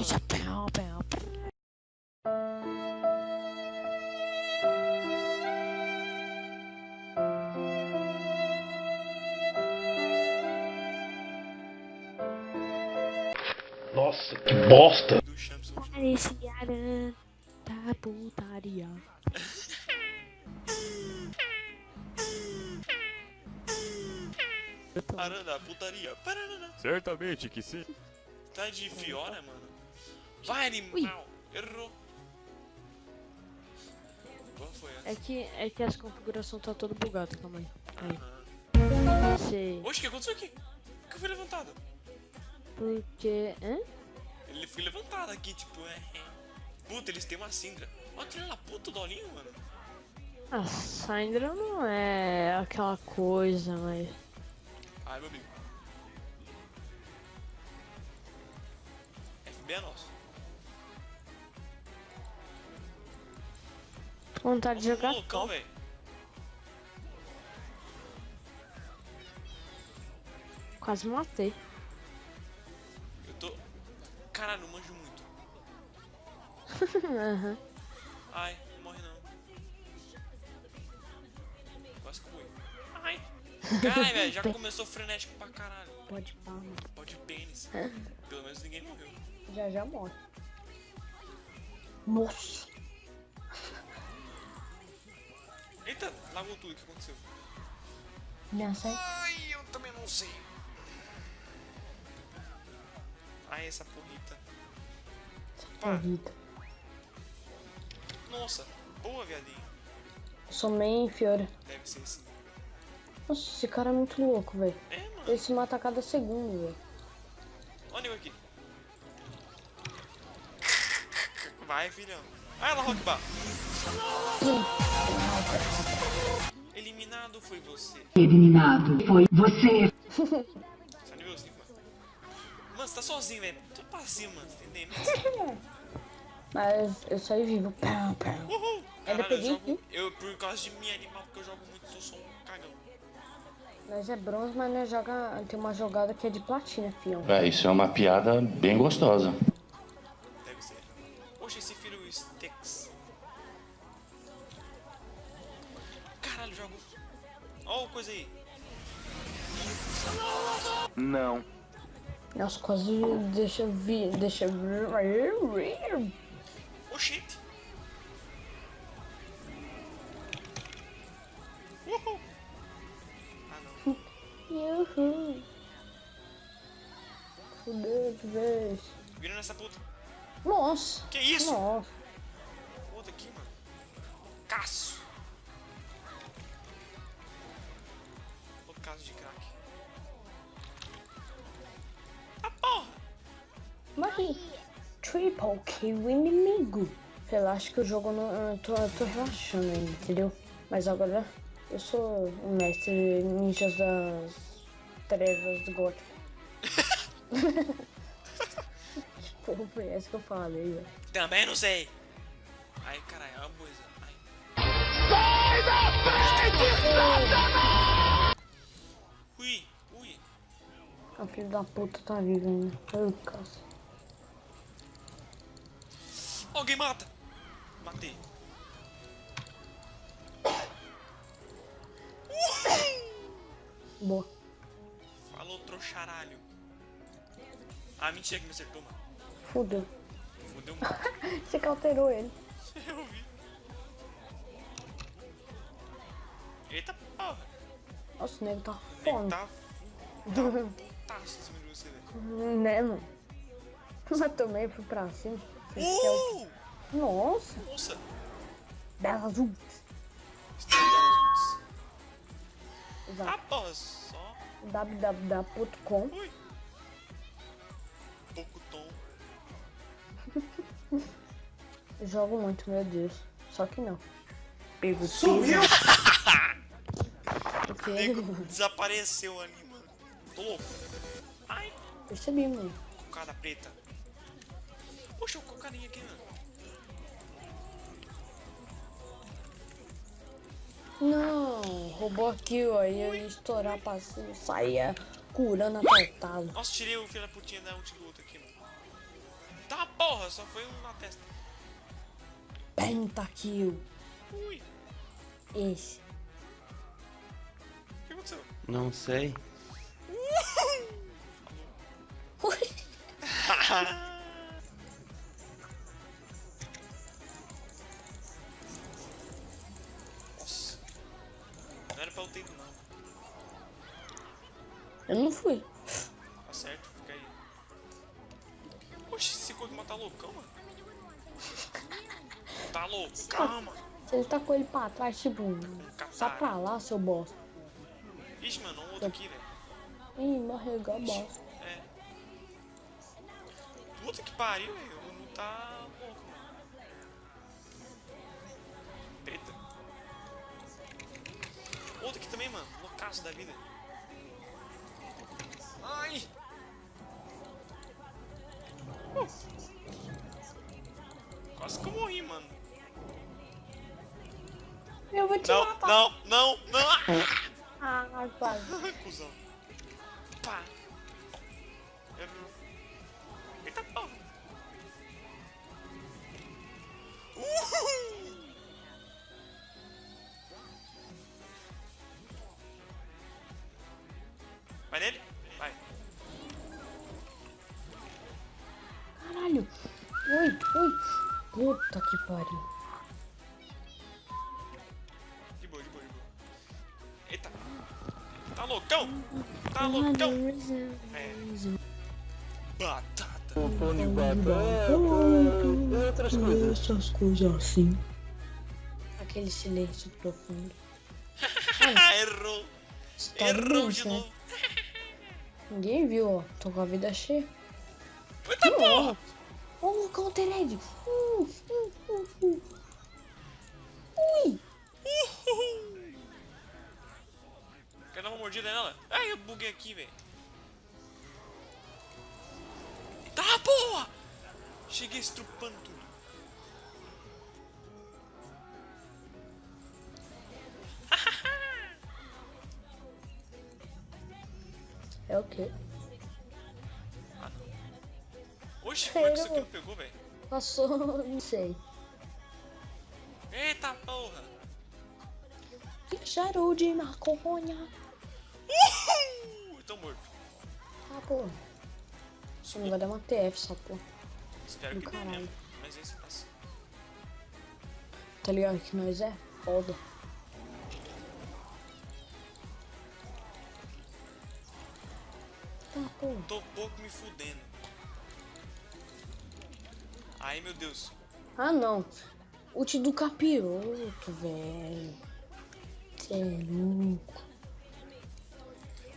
Isso, pau, pau. Nossa, que bosta! Do Champs. Pareciara da putaria. Paraná, putaria. Paraná. Certamente que sim. Tá de Fiora, mano. Vai, animal. Errou. Qual foi essa? É que as configurações tá toda bugada, calma aí. Aham. Sei. Oxe, o que aconteceu aqui? Por que foi levantado? Porque. Hã? Ele foi levantado aqui, tipo, Puta, eles têm uma Syndra. Olha filha da puta do Dolinho, mano. A Syndra não é aquela coisa, mas. Ai, meu amigo. FB é nosso. Tô com vontade de jogar Loucão, top. velho. Quase matei. Eu tô... Caralho, não manjo muito. Aham. Ai, não morre não. Quase que fui. Ai. Caralho, velho, já começou frenético pra caralho. Pode pá, mano. Pode pênis. Pelo menos ninguém morreu. Já morre. Nossa. Eita, lagou tudo, o que aconteceu? Não sei. Ai, eu também não sei. Ai, essa porrita. Pá. Vida. Nossa, boa, viadinho. Sou main Fiora. Deve ser sim. Nossa, esse cara é muito louco, velho. É, mano. Ele se mata a cada segundo, velho. Olha eu aqui. Vai, filhão. Vai lá, Rockbar. Eliminado foi você. Eliminado foi você. Só nível 5, mano. Mano, você tá sozinho, velho. Tô pra cima, mano. Entendeu? Mas eu saí vivo. Pau, pau. Uhul. Ainda Caralho, eu peguei jogo... Eu, por causa de mim, animal, porque eu jogo muito, eu sou um cagão. Nós é bronze, mas nós joga. Tem uma jogada que é de platina, fião. É, isso é uma piada bem gostosa. Deve ser. Poxa, esse filho Stex. Caralho, jogo. Ó, oh, coisa aí. Não. Nossa, quase deixa vir. Deixa vir. Oh, shit. Uhul. Ah, não. Uhul. Fudeu de vez. Vira nessa puta. Nossa. Que isso? Nossa. Puta aqui, mano. Caço. O caso de crack. Ah, porra. Mas triple kill inimigo. Relaxa que o jogo não. Eu tô relaxando ainda, entendeu? Mas agora eu sou o mestre ninjas das trevas do gótico. Tipo, foi essa que eu falei, velho. Também não sei. Ai, caralho, é uma coisa. Ai. Ui, ui. A filha da puta tá viva ainda. Ai, caça. Alguém mata. Matei. Boa. Falou, trouxaralho. Ah, mentira que me acertou, mano. Fudeu. Fudeu muito. Você que alterou ele. Eu vi. Eita porra. Nossa, o nego tá Ele fome. tá putaço em cima de você, velho. Né, mano? Mas também fui pra cima. Nossa. Nossa. Belas ults. Estrela das Luzes. Exato. Ah, porra, só. www.com. Ui. Pouco tom. Jogo muito, meu Deus. Só que não. Pego. Sumiu! O O quê? nego desapareceu ali, mano. Tô louco. Ai, Percebi, mano. cocada preta. Poxa, o cocadinho aqui, mano. Não, roubou aqui, ó. Ia estourar pra cima. Saía curando a pautada. Nossa, tirei o filho da putinha da ult do outro aqui, mano. Tá porra, só foi um na testa. Pentakill. Ui, Esse. o que aconteceu? Não sei. Nossa. Não era pra eu ter ido, não. Eu não fui. Tá certo, fica aí. Oxi, esse Cogma tá loucão, mano. Tá loucão, mano. Se ele tá com ele pra trás, tipo, só Catarro. pra lá, seu bosta. Ixi, mano, um outro aqui, velho. Ih, morreu igual bosta. É. Puta que pariu, velho. Não tá louco, mano. Preta. Outro aqui também, mano. Loucaço da vida. Ai! Quase que eu morri, mano. Eu vou te Não, matar. não. Ah, quase. Cusão. Pá. Errou. Eita porra. Uhul. Vai nele? Vai. Caralho. Oi. Puta que pariu. De boa. Eita. Tá loucão? Tá loucão? É. Batata. Outras coisas. Essas coisas assim. Aquele silêncio profundo. Errou. Tá Errou bem, de né? novo. Ninguém viu, ó. Tô com a vida cheia. Eita porra. Oh, Counter-Egg. Ui. Uhul. Quer dar uma mordida nela? Ai, eu buguei aqui, velho. Tá, porra! Cheguei estrupando tudo. É o quê? Oxi, como é que isso aqui não pegou, velho? Passou, não sei. Eita porra! Cheirou de maconha. Uhul! Eu tô morto. Ah, porra. Você não vai dar uma TF, essa porra. Espero Do que dê caralho. mesmo. Mas esse passa. Tá ligado que nós é foda. Tá, porra. Tô pouco me fudendo. Ai, meu Deus. Ah, não. Ult do capiroto, velho. Cê é louco.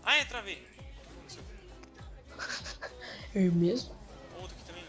Ai, travei. É mesmo? Outro aqui também.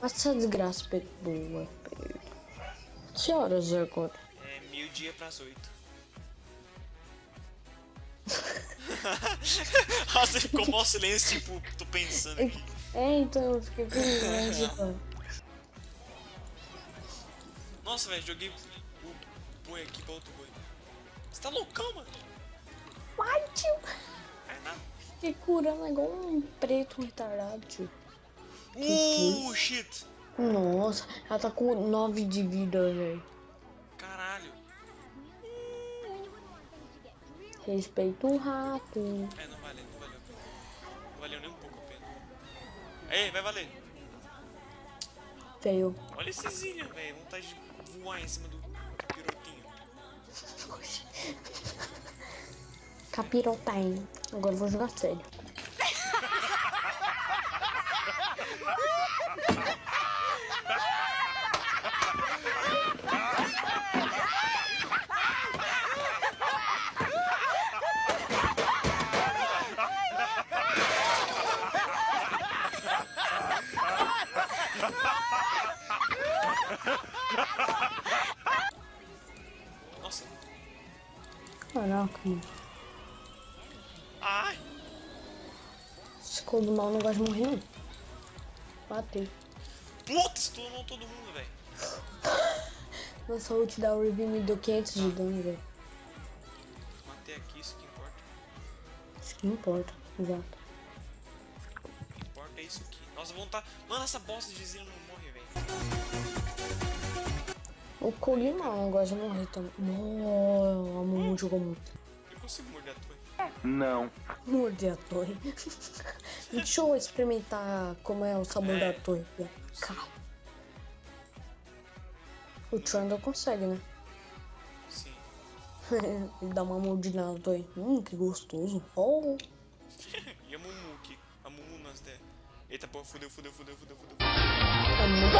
Mas essa desgraça pegou. Que horas é agora? É 12:50. Você ficou mó silêncio, tipo, tô pensando aqui. É, então eu fiquei pensando. Nossa, velho, joguei o boi aqui pra outro boi. Você tá loucão, mano? Ai, tio. É nada. Fiquei curando igual um preto retardado, tio. Shit. Nossa, ela tá com 9 de vida, velho. Caralho. Respeita o rato. É, não valeu. Não valeu nem um pouco a pena. Ei, vai valer. Feio. Olha esse Zillion, velho. Vontade de voar em cima do capirotinho. Capirota, hein? Agora eu vou jogar sério. Nossa. Caraca, mano. Ai. Esse do mal não gosta de morrer, não. Matei. Putz, estourou todo mundo, velho. Nossa ult da Ruby me deu 500 de dano, velho. Matei aqui, isso que importa. Isso que importa, exato. Nossa, vontade. Mano, essa bosta de Zero não morre, velho. O Kog'Maw não gosta de morrer também. Nossa, a Mumu jogou muito. Eu consigo morder a torre. Não. Morder a torre. Deixa eu experimentar como é o sabor da torre. Cara. O Trundle consegue, né? Sim. Ele dá uma mordida na torre. Que gostoso. Oh. E a Mumu aqui. A Mumu nas ideias. Eita, porra, fudeu. É muito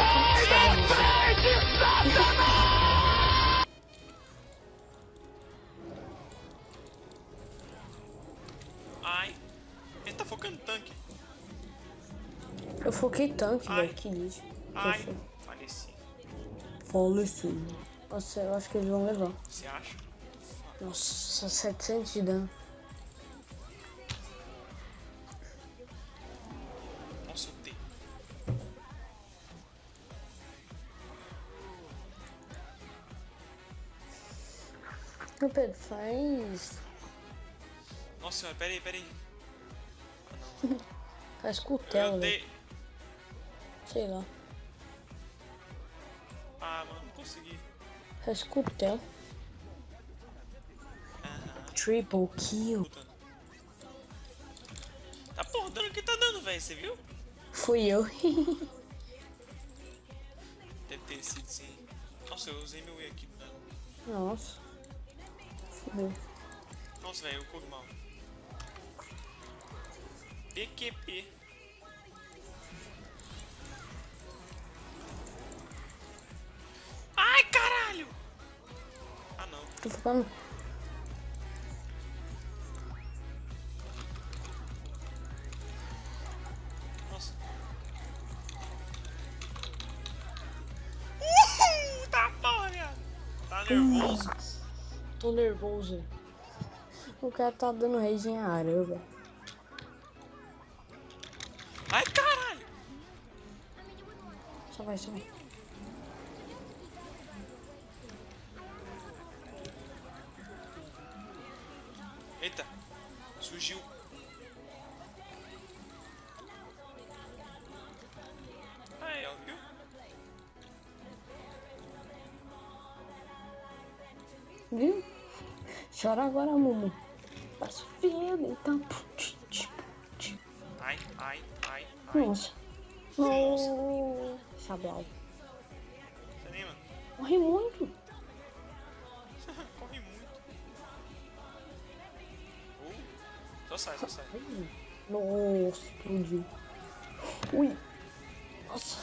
Ai. Ele tá focando tanque. Eu foquei tanque, Ai. velho. Que lixo. Ai. Faleci. Faleceu. Nossa, eu acho que eles vão levar. Você acha? Nossa, 700 de dano. Nossa, eu dei. Ô Pedro, faz. Nossa senhora, peraí. Faz cutelo, Eu velho. dei. Sei lá. Ah, mano, não consegui. Faz cutelo. Aham. Triple kill. Puta. Tá porra, dando o que tá dando, velho, você viu? Fui eu. Deve ter sido sim. Nossa, eu usei meu E aqui no dano. Nossa. Fudeu. Nossa, velho, o Kog'Maw. PQP. Ai, caralho! Ah, não. Tô ficando. Nossa. Tá bom, viado. Tá nervoso? Tô nervoso. O cara tá dando rage em área, velho. Ai, caralho! Só vai. Eita, surgiu. Aí, ó, viu? Viu? Chora agora, Mumu. Passo feio, então. Ai. Nossa. Não. Chablau. Você anima? Morri muito. Corre muito. Só sai. Nossa, explodiu. Ui. Nossa.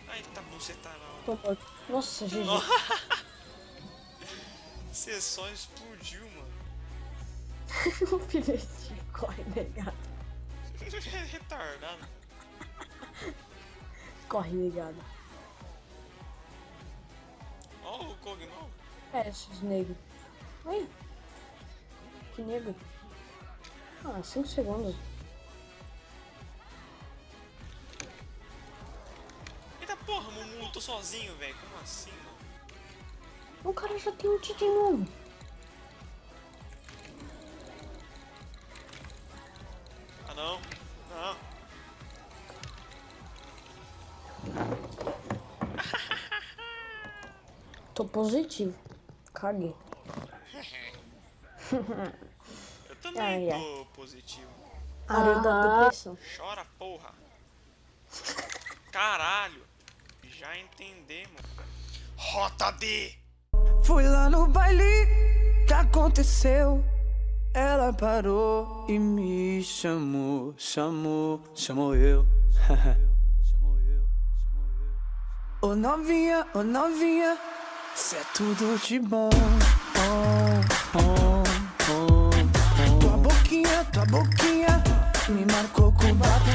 Ai, tá bom, você tá não. Tô morto. Nossa, GG. Você só explodiu, mano. O filhote corre, negado. É retardado. Corre, negado. Ó o Kog'Maw. É, esses negros. Oi. Que negro. 5 segundos. Eita porra, Mumu, eu tô sozinho, velho. Como assim, mano? O cara já tem ult de novo. Ah, não. Tô positivo. Caguei. Eu também Ai. tô positivo. Área da depressão. Chora, porra. Caralho. Já entendemos. Rota D. Fui lá no baile, que aconteceu? Ela parou e me chamou eu. Ô novinha, cê é tudo de bom. Tua boquinha me marcou com batom.